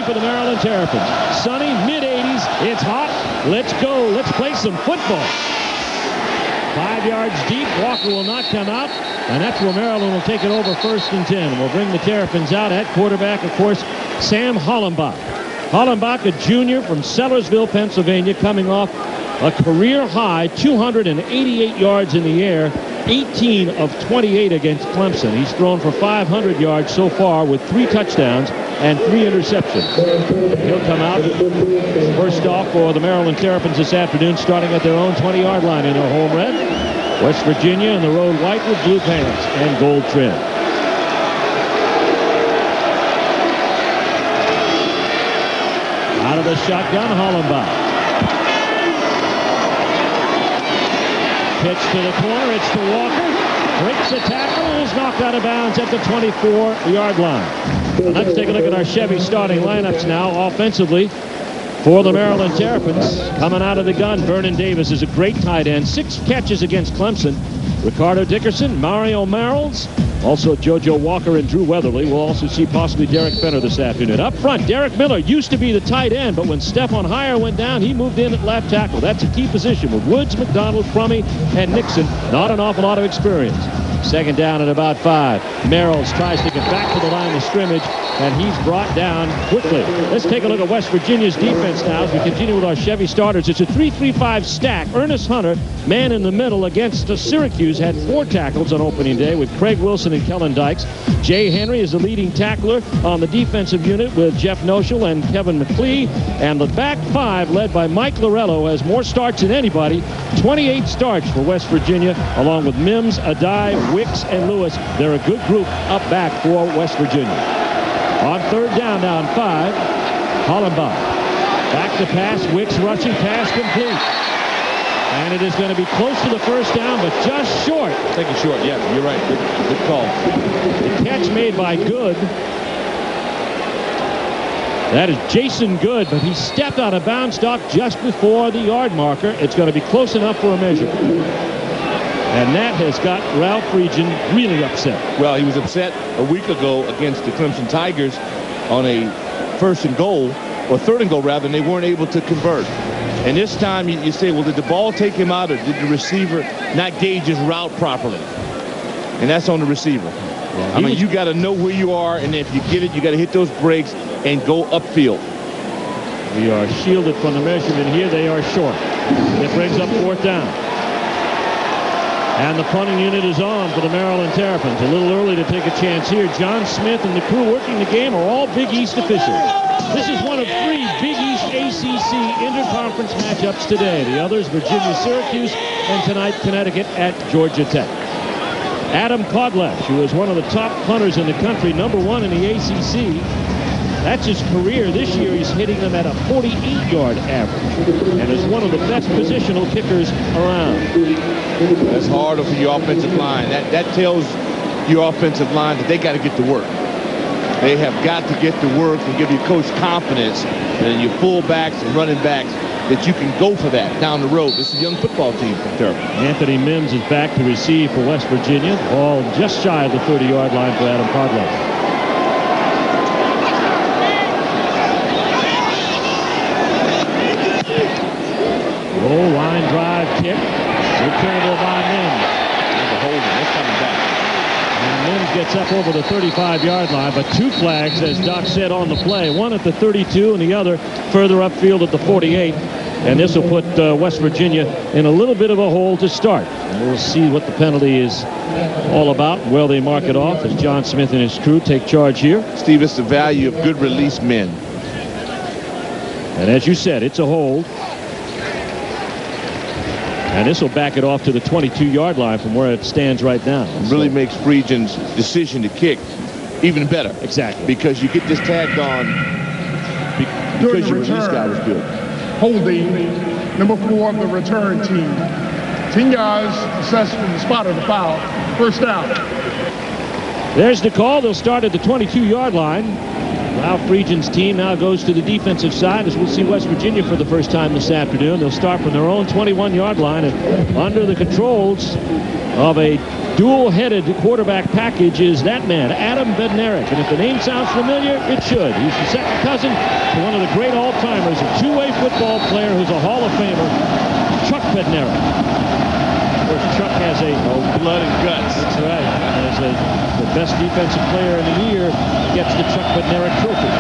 for the Maryland Terrapins. Sunny, mid-80s. It's hot. Let's go. Let's play some football. 5 yards deep. Walker will not come out. And that's where Maryland will take it over 1st and 10. We'll bring the Terrapins out at quarterback, of course, Sam Hollenbach. Hollenbach, a junior from Sellersville, Pennsylvania, coming off a career-high 288 yards in the air, 18 of 28 against Clemson. He's thrown for 500 yards so far with 3 touchdowns and 3 interceptions. He'll come out first off for the Maryland Terrapins this afternoon, starting at their own 20-yard line in their home red. West Virginia in the road white with blue pants and gold trim. Out of the shotgun, Hollenbach. Pitch to the corner. It's to Walker. Breaks the tackle and is knocked out of bounds at the 24-yard line. Let's take a look at our Chevy starting lineups now. Offensively for the Maryland Terrapins, coming out of the gun, Vernon Davis is a great tight end. 6 catches against Clemson. Ricardo Dickerson, Mario Merrills, also JoJo Walker and Drew Weatherly. We'll also see possibly Derek Fenner this afternoon. Up front, Derek Miller used to be the tight end, but when Stephon Heyer went down, he moved in at left tackle. That's a key position with Woods, McDonald, Crummey, and Nixon. Not an awful lot of experience. 2nd down at about 5. Merrills tries to get back to the line of scrimmage, and he's brought down quickly. Let's take a look at West Virginia's defense now as we continue with our Chevy starters. It's a 3-3-5 stack. Ernest Hunter, man in the middle against Syracuse, had 4 tackles on opening day with Craig Wilson and Kellen Dykes. Jay Henry is the leading tackler on the defensive unit with Jeff Noshel and Kevin McLee. And the back 5, led by Mike Lorello, has more starts than anybody. 28 starts for West Virginia, along with Mims, Adai, Wicks, and Lewis. They're a good group up back for West Virginia. On 3rd down now and 5, Hollenbach. Back to pass, Wicks rushing, pass complete. And it is going to be close to the 1st down, but just short. Take it short, yeah, you're right. Good call. The catch made by Good. That is Jason Good, but he stepped out of bounds, Doc, just before the yard marker. It's going to be close enough for a measure. And that has got Ralph Region really upset. Well, he was upset a week ago against the Clemson Tigers on a 1st and goal, or 3rd and goal rather, and they weren't able to convert. And this time you say, well, did the ball take him out, or did the receiver not gauge his route properly? And that's on the receiver. Yeah, I mean, you got to know where you are, and if you get it, you got to hit those brakes and go upfield. We are shielded from the measurement here. They are short. It brings up 4th down. And the punting unit is on for the Maryland Terrapins. A little early to take a chance here. John Smith and the crew working the game are all Big East officials. This is one of 3 Big East ACC interconference matchups today. The others, Virginia-Syracuse, and tonight, Connecticut at Georgia Tech. Adam Podlesh, who is one of the top punters in the country, #1 in the ACC. That's his career. This year he's hitting them at a 48-yard average and is one of the best positional kickers around. That's harder for your offensive line. That tells your offensive line that they got to get to work. They have got to get to work and give your coach confidence and your fullbacks and running backs that you can go for that down the road. This is a young football team from Terrapins. Anthony Mims is back to receive for West Virginia. Ball just shy of the 30-yard line for Adam Podlesh. Goal line drive kick. Returnable by Mims. There's a holding. That's coming back. And Mims gets up over the 35-yard line, but 2 flags, as Doc said, on the play. One at the 32 and the other further upfield at the 48. And this will put West Virginia in a little bit of a hole to start. And we'll see what the penalty is all about, where they mark it off as John Smith and his crew take charge here. Steve, it's the value of good release men. And as you said, it's a hold. And this will back it off to the 22-yard line from where it stands right now. It really makes Region's decision to kick even better. Exactly. Because you get this tagged on because your release guy was good. Holding #4 of the return team. 10 yards assessed from the spot of the foul. 1st down. There's the call. They'll start at the 22-yard line. Ralph Region's team now goes to the defensive side as we'll see West Virginia for the first time this afternoon. They'll start from their own 21-yard line, and under the controls of a dual-headed quarterback package is that man, Adam Bednarik. And if the name sounds familiar, it should. He's the second cousin to one of the great all-timers, a two-way football player who's a Hall of Famer, Chuck Bednarik. Of course, Chuck has blood and guts. That's right. As the best defensive player in the year gets the Chuck Bednarik trophy.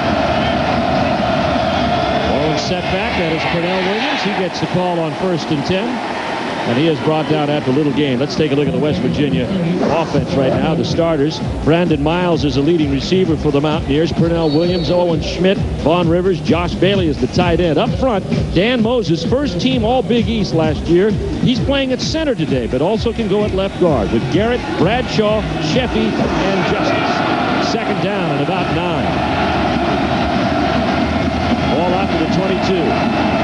Lone setback. That is Pernell Williams. He gets the call on 1st and 10. And he is brought down after a little gain. Let's take a look at the West Virginia offense right now. The starters, Brandon Miles is the leading receiver for the Mountaineers. Pernell Williams, Owen Schmidt, Vaughn Rivers, Josh Bailey is the tight end. Up front, Dan Moses, first team All Big East last year. He's playing at center today, but also can go at left guard with Garrett, Bradshaw, Sheffy, and Justice. Second down and about 9. Ball out to the 22.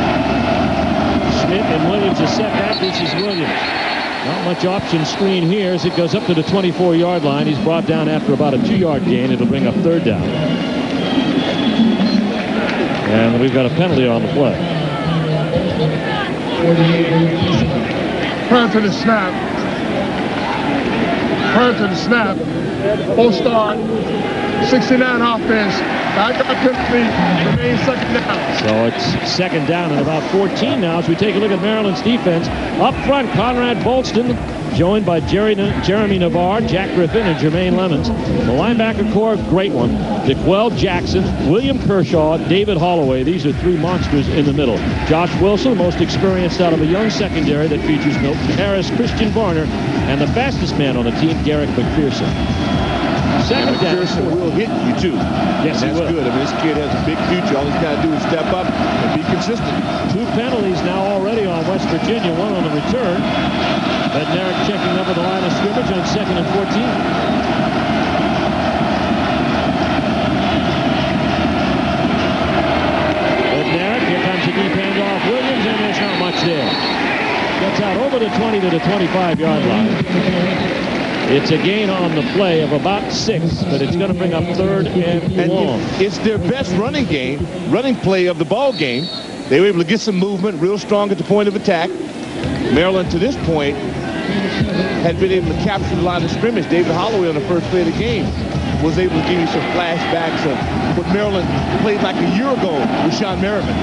Schmidt and Williams is set back. This is Williams. Not much option screen here as it goes up to the 24-yard line. He's brought down after about a 2-yard gain. It'll bring up 3rd down. And we've got a penalty on the play. Prior to the snap, full start, 69 offense. Back up penalty, remains second down. So it's second down and about 14 now as we take a look at Maryland's defense. Up front, Conrad Bolston, joined by Jeremy Navarre, Jack Griffin, and Jermaine Lemons. The linebacker core, great one. DeQuell Jackson, William Kershaw, David Holloway. These are 3 monsters in the middle. Josh Wilson, the most experienced out of a young secondary that features Milton Harris, Christian Varner, and the fastest man on the team, Garrick McPherson. Second down. McPherson will hit you, too. Yes, that's good. I mean, this kid has a big future. All he's got to do is step up and be consistent. 2 penalties now already on West Virginia, 1 on the return. Bednarik checking over the line of scrimmage on 2nd and 14. Bednarik, here comes a deep handoff. Williams, and there's not much there. Gets out over the 20 to the 25-yard line. It's a gain on the play of about 6, but it's going to bring up 3rd and long. It's their best running play of the ball game. They were able to get some movement, real strong at the point of attack. Maryland, to this point, had been able to capture the line of scrimmage. David Holloway on the first play of the game was able to give you some flashbacks of what Maryland played like a year ago with Sean Merriman.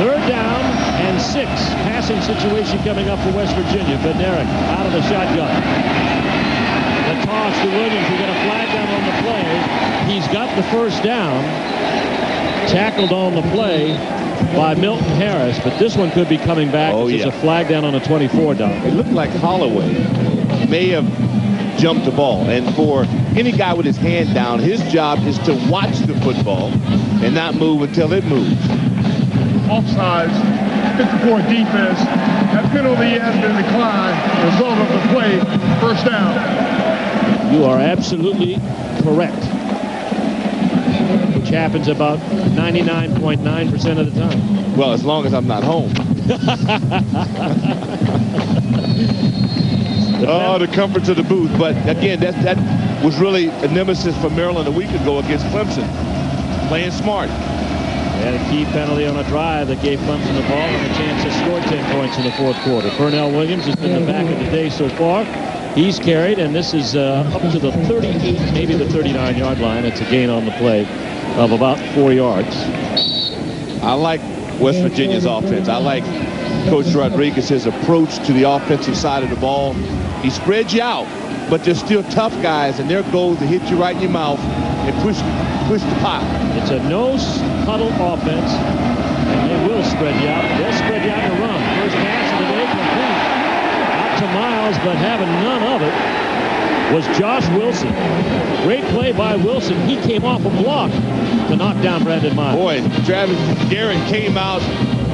3rd down and 6. Passing situation coming up for West Virginia. Bednarik out of the shotgun. The toss to Williams. We got a flag down on the play. He's got the 1st down. Tackled on the play by Milton Harris, but this one could be coming back. There's a flag down on a 24 down. It looked like Holloway may have jumped the ball, and for any guy with his hand down, his job is to watch the football and not move until it moves. Offsides, 54 defense. That penalty has been declined. Result of the play, 1st down. You are absolutely correct. Which happens about 99.9% of the time. Well, as long as I'm not home. The comforts of the booth. But again, that was really a nemesis for Maryland a week ago against Clemson. Playing smart. They had a key penalty on a drive that gave Clemson the ball and a chance to score 10 points in the 4th quarter. Pernell Williams has been the back of the day so far. He's carried, and this is up to the 38, maybe the 39-yard line. It's a gain on the play of about 4 yards. I like West Virginia's offense. I like Coach Rodriguez's approach to the offensive side of the ball. He spreads you out, but they're still tough guys, and their goal is to hit you right in your mouth and push the pile. It's a no-huddle offense, and they will spread you out. They'll spread you out and run. First pass of the day complete. Out to Miles, but having none of it was Josh Wilson. Great play by Wilson. He came off a block to knock down Brandon Miles. Boy, Travis Garrett came out,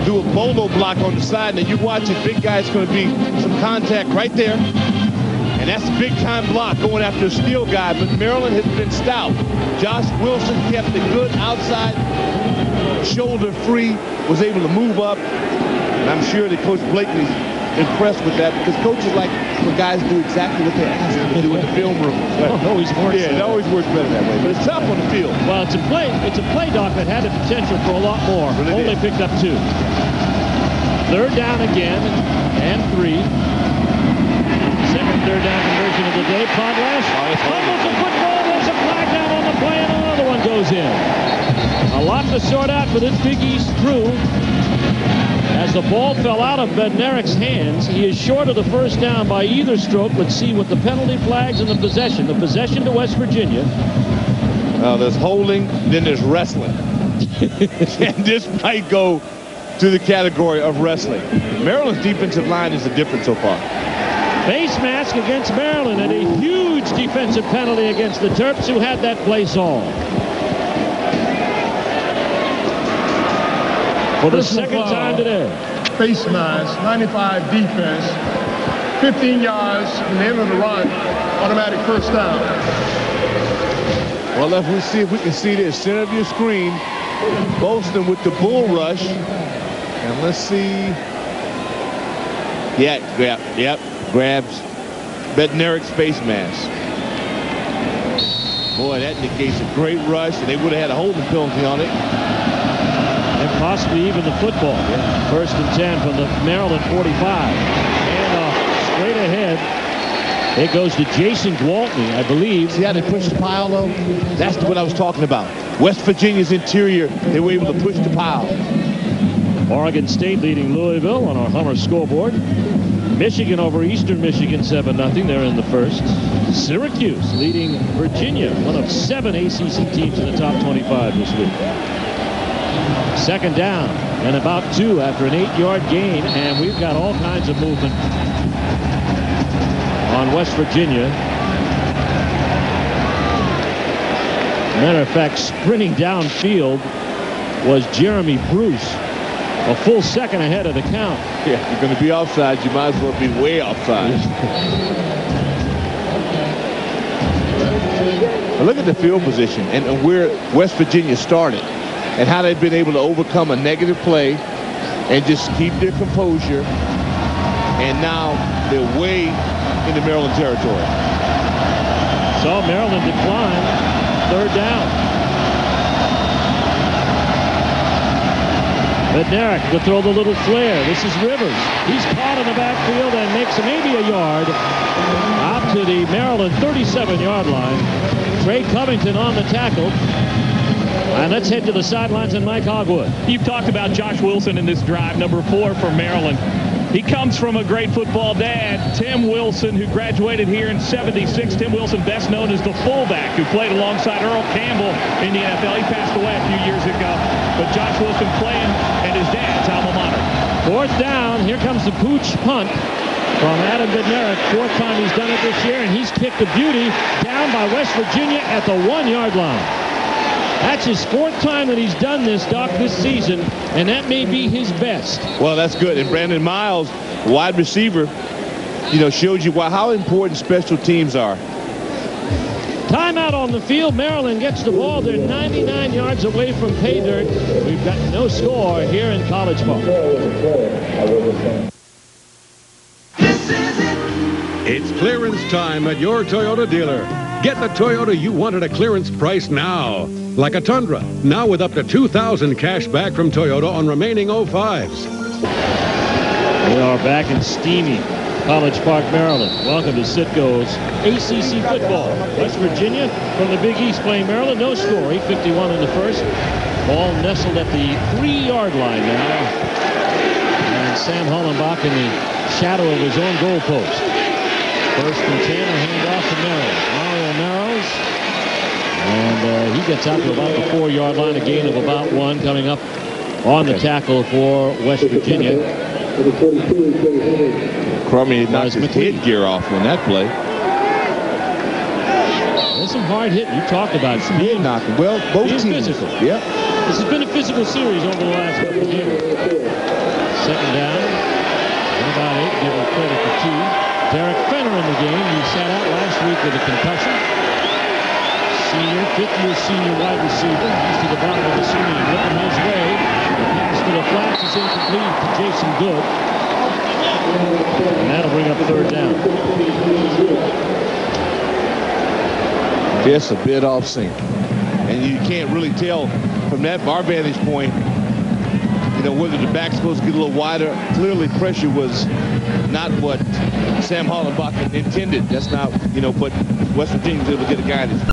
do a bolo block on the side, and you watch it, big guy's going to be some contact right there. And that's a big-time block going after a steal guy, but Maryland has been stout. Josh Wilson kept a good outside shoulder free, was able to move up, and I'm sure that Coach Blakeney's impressed with that because coaches like where guys do exactly what they ask them to do in the film room. It always works. Yeah, it always works better that way. But it's tough on the field. Well, it's a play, Doc, that had the potential for a lot more. Really Only did. picked up 2. Third down again, and 3. Second third down conversion of the day. Podlash fumbles the football. There's a flag down on the play, and another one goes in. A lot to sort out for this Big East crew. As the ball fell out of Bednarik's hands, he is short of the first down by either stroke. Let's see what the penalty flags and the possession. The possession to West Virginia. There's holding, then there's wrestling. And this might go to the category of wrestling. Maryland's defensive line is the difference so far. Face mask against Maryland, and a huge defensive penalty against the Terps, who had that play solved. For the second time today. Face mask, 95 defense, 15 yards from the end of the run, automatic first down. Well, let's see if we can see this. Center of your screen, Bolston with the bull rush. And let's see. Yeah, grabs Bednarik's face mask. Boy, that indicates a great rush, and they would have had a holding penalty on it. And possibly even the football. Yeah. First and 10 from the Maryland 45. And straight ahead, it goes to Jason Gwaltney, I believe. See how they pushed the pile, though? That's what I was talking about. West Virginia's interior, they were able to push the pile. Oregon State leading Louisville on our Hummer scoreboard. Michigan over Eastern Michigan 7-0. They're in the first. Syracuse leading Virginia, one of 7 ACC teams in the top 25 this week. Second down and about 2 after an 8-yard gain, and we've got all kinds of movement on West Virginia. Matter of fact, sprinting downfield was Jeremy Bruce, a full second ahead of the count. Yeah, if you're going to be offside, you might as well be way offside. Look at the field position and where West Virginia started, and how they've been able to overcome a negative play and just keep their composure. And now they're way into Maryland territory. So Maryland declined. Third down. Bednarik to throw the little flare. This is Rivers. He's caught in the backfield and makes maybe a yard out to the Maryland 37-yard line. Trey Covington on the tackle. And let's head to the sidelines and Mike Hogwood. You've talked about Josh Wilson in this drive, number 4 for Maryland. He comes from a great football dad, Tim Wilson, who graduated here in '76. Tim Wilson, best known as the fullback, who played alongside Earl Campbell in the NFL. He passed away a few years ago. But Josh Wilson playing at his dad's alma mater. Fourth down. Here comes the pooch punt from Adam Bednarik. 4th time he's done it this year, and he's kicked a beauty down by West Virginia at the 1-yard line. That's his 4th time that he's done this, Doc, this season, and that may be his best. Well, that's good. And Brandon Miles, wide receiver, showed you how important special teams are. Timeout on the field. Maryland gets the ball. They're 99 yards away from pay dirt. We've got no score here in College Park. It's clearance time at your Toyota dealer. Get the Toyota you want at a clearance price now. Like a Tundra, now with up to $2,000 cash back from Toyota on remaining 05s. We are back in steamy College Park, Maryland. Welcome to Citgo's ACC football. West Virginia from the Big East playing Maryland. No score. 8:51 in the first. Ball nestled at the 3-yard line now. And Sam Hollenbach in the shadow of his own goalpost. First and 10, a handoff to Maryland. Mario Narrows. And he gets out to about the 4-yard line, a gain of about 1 coming up on the tackle for West Virginia. Crummy knocked his headgear off on that play. There's some hard hitting. You talked about it. Speed knocking. Well, both teams. Physical. Yep. This has been a physical series over the last couple of years. Second down. About 8. Give him credit for 2. Derek Fenner in the game. He sat out last week with a concussion. Senior, 5th-year senior wide receiver. He's to the bottom of the screen. Looking his way. The pass to the flats is incomplete to Jason Good. And that'll bring up 3rd down. Just a bit off sync. And you can't really tell from that our vantage point, you know, whether the back's supposed to get a little wider. Clearly pressure was not what Sam Hollenbach intended. That's not, you know, but West Virginia was able to get a guidance.